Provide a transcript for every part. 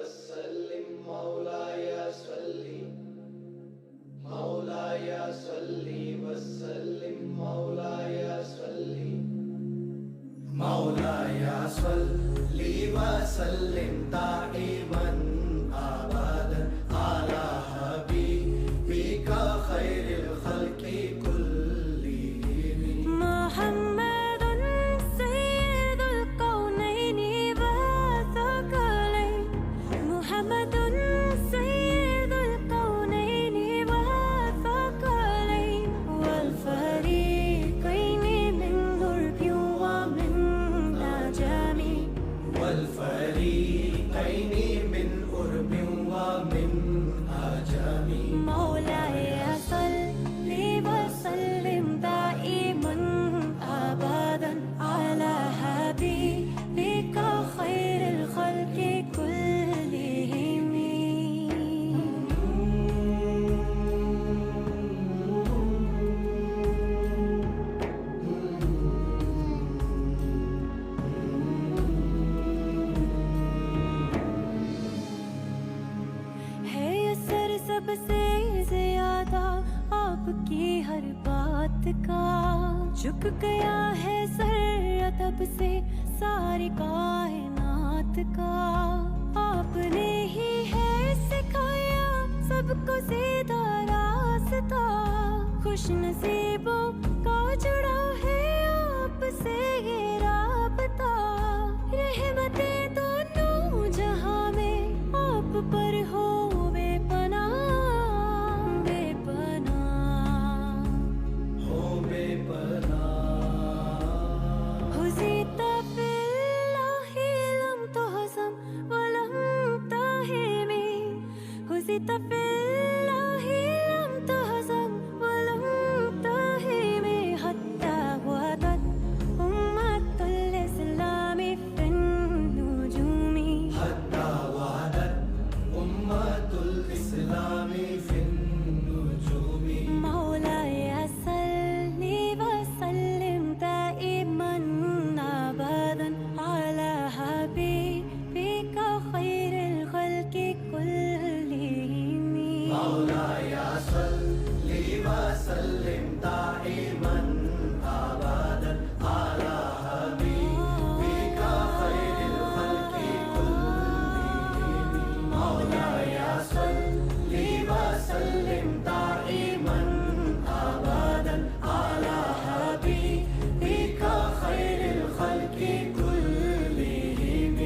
वसल्लिम मौलाया सल्ली वसल्लिम मौलाया सल्ली वसल्लिम दाइमन अबदन अला हबीबिका खैरिल खल्क़ि कुल्लिहिम मुहम्मदुन सय्यिदुल कौनैनि व सकलैन मुहम्मदुन सय्यिदुल कौनैनि व सकलैन वल फरीक़ैनि मिन उर्बि व मिन अजमी वल्फरीक़ैनि मिन उर्बि व मिन अजमी मौलाया सल्लि व सल्लिम दाइमन अबदन अला हबीबिका खैरिल खल्क़ि कुल्लिहिम। है असर सबसे ज्यादा आपकी हर बात का, झुक गया है सर अदब से सारी कायनात का। आपने ही है सिखाया सबको सीधा रास्ता, खुश नसीबों का जुड़ा है आपसे ये राबता। रहमतें दोनों जहां में आप पर हो बेपनाह हो बेपनाह हुज़ीत फ़िल्लाहि लम तुहज़म व लम ताहिमी हुज़ीत फ़िल्लाहि लम तुहज़म व लम ताहिमी हत्ता वदत उम्मतुल इस्लामी फ़िन नुजूमी हत्ता वदत उम्मतुल इस्लामी फिन नुजूमी मौलाया सल्लि व सल्लिम दाइमन अबदन अला हबीबिका खैरिल खल्क़ि कुल्लिहिम। मौलाया सल्लि वसल्लिम दाइमन अबदन अला हबीबिका खैरिल खल्क़ि कुल्लिहिम मौलाया सल्लि वसल्लिम दाइमन अबदन अला हबीबिका खैरिल खल्क़ि कुल्लिहिम।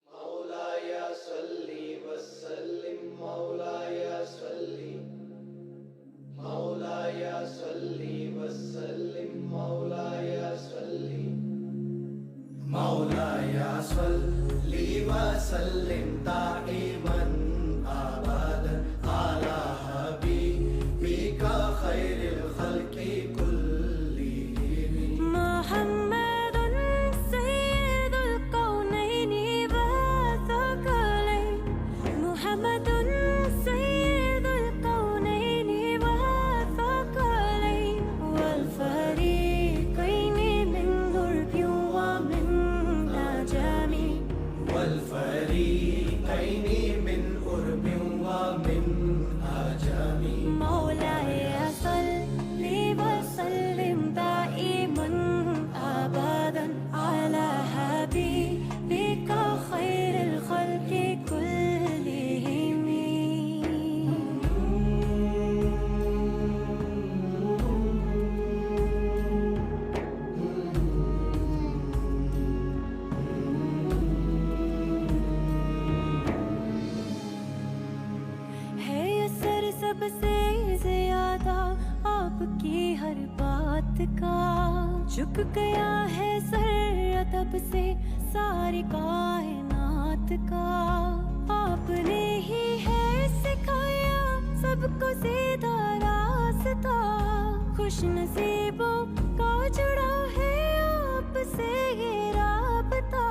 मौलाया सल्ली वसल्लिम मौलाया सल्ली वसल्लिम मौलाया सल्ली वसल्लिम दाइमन अबदन अला हबीबिका खैरिल खल्क़ि कुल्लिहिम मुहम्मदुन सय्यिदुल कौनैनि व सकलैन मुहम्मदुन सय्यिदुल कौनैनि व सकलैन वल फरीक़ैनि मिन उर्बि व मिन अजमी वल्फरीक़ैनि मिन उर्बि व मिन अजमी मौलाया सल्लि व सल्लिम दाइमन अबदन अला हबीबिका खैरिल खल्क़ि कुल्लिहिम। है असर सबसे ज्यादा आपकी हर बात का, झुक गया है सर अदब से सारी कायनात का। आपने ही है सिखाया सबको सीधा रास्ता, खुश नसीबों का जुड़ा है आपसे ये राबता।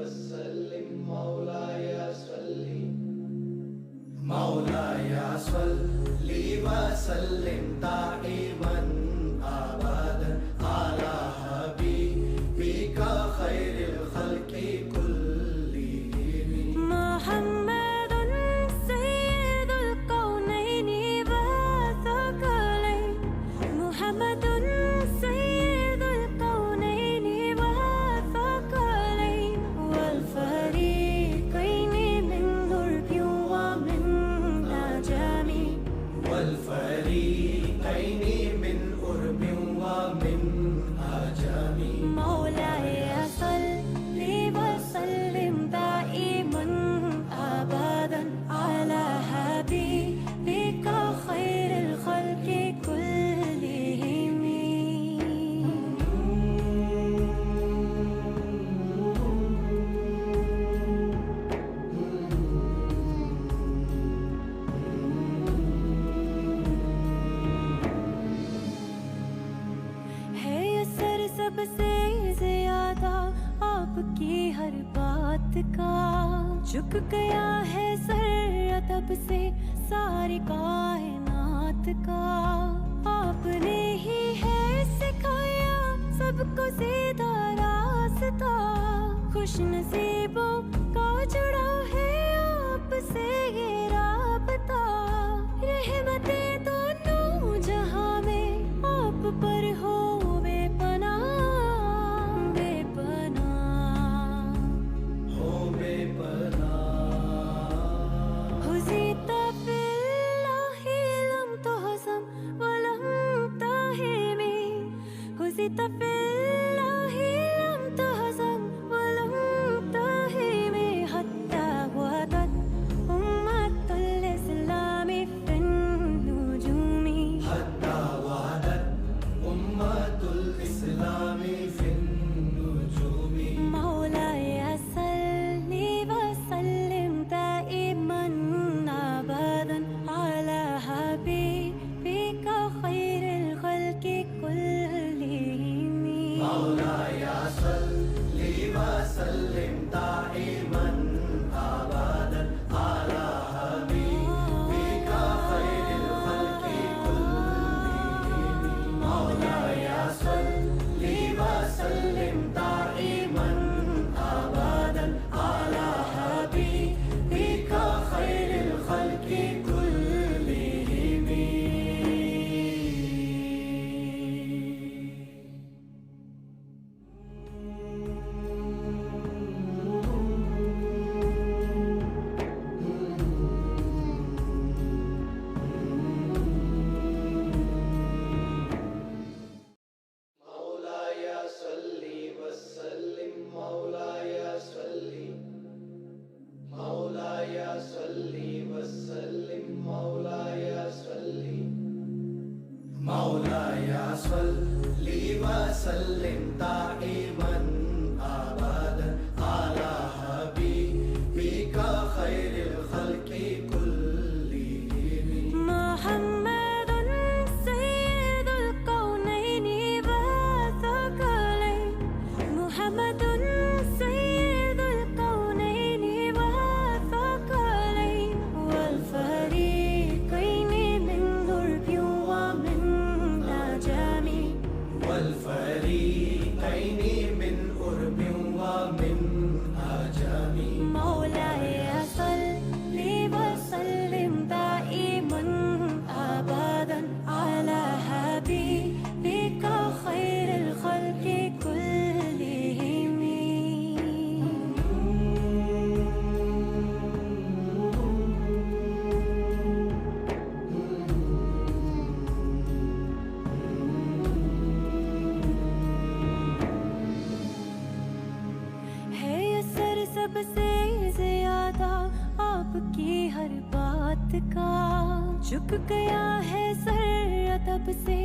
वसल्लिम मौलाया सल्ली मौलाया सल्ली वसल्लिम दाइमन अबदन अला हबीबिका खैरिल खल्क़ि कुल्लिहिम मुहम्मदुन सय्यिदुल कौनैनि व सकलैन मुहम्मदुन सय्यिदुल कौनैनि व सकलैन वल फरीक़ैनि मिन उर्बि व मिन अजमी वल फरीक़ैनि मिन उर्बि व मिन अजमी मौलाया सल्ली व सल्लिम दाइमन अबदन अला हबीबिका खैरिल खल्क़ि कुल्लिहिम है असर सबसे ज्यादा आपकी हर बात का झुक गया है सर अदब से सारी कायनात का आपने ही है सिखाया सबको सीधा रास्ता खुश नसीबों का जुड़ा है आपसे ये राबता रहमतें दोनों जहां में आप पर हो बेपनाह बेपनाह हो बेपनाह हुज़ीत फ़िल्लाहि लम तुहज़म व लम ताहिमी हुज़ीत फ़िल्लाहि लम तुहज़म व लम ताहिमी हत्ता वदत उम्मतुल इस्लामी फ़िन नुजूमी हत्ता वहदत उम्मतुल इस्लामी फिन नुजूमी मौलाया सल्ली व सल्लिम दाइमन अबदन अला हबीबिका खैरिल खल्क़ि कुल्लिहिम मौलाया सल्ली व सल्लिम दाइमन अबदन अला हबीबिका खैरिल खल्क़ि कुल्लिहिम मौलाया सल्ली व सल्लिम दाइमन अबदन अला हबीबिका खैरिल खल्क़ि कुल्लिहिम मौलाया सल्ली वसल्लिम मौलाया सल्ली मौलाया सल्ली वसल्लिम मौलाया सल्ली मौलाया सल्ली वसल्लिम दाइमन अबदन अला हबीबिका खैरिल खल्क़ि कुल्लिहिम मुहम्मदुन सय्यिदुल कौनैनि व सकलैन मुहम्मदुन सय्यिदुल कौनैनि व सकलैन वल फरीक़ैनि मिन उर्बि व मिन अजमी वल फरीक़ैनि मिन उर्बि व मिन अजमी मौलाया सल्ली व सल्लिम दाइमन अबदन अला हबीबिका खैरिल खल्क़ि कुल्लिहिम है असर सबसे ज्यादा आपकी हर बात का झुक गया है सर अदब से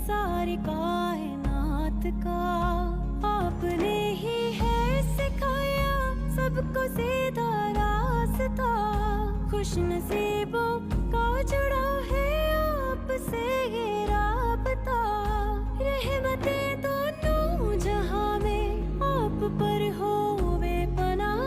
सारी कायनात का आपने ही है सिखाया सबको सीधा रास्ता खुश नसीबों का जुड़ा है आपसे ये राबता रहमतें दोनों जहां में आप पर हो बेपनाह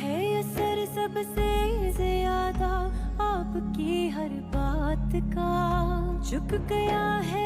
है असर सबसे ज्यादा आपकी हर बात का झुक गया है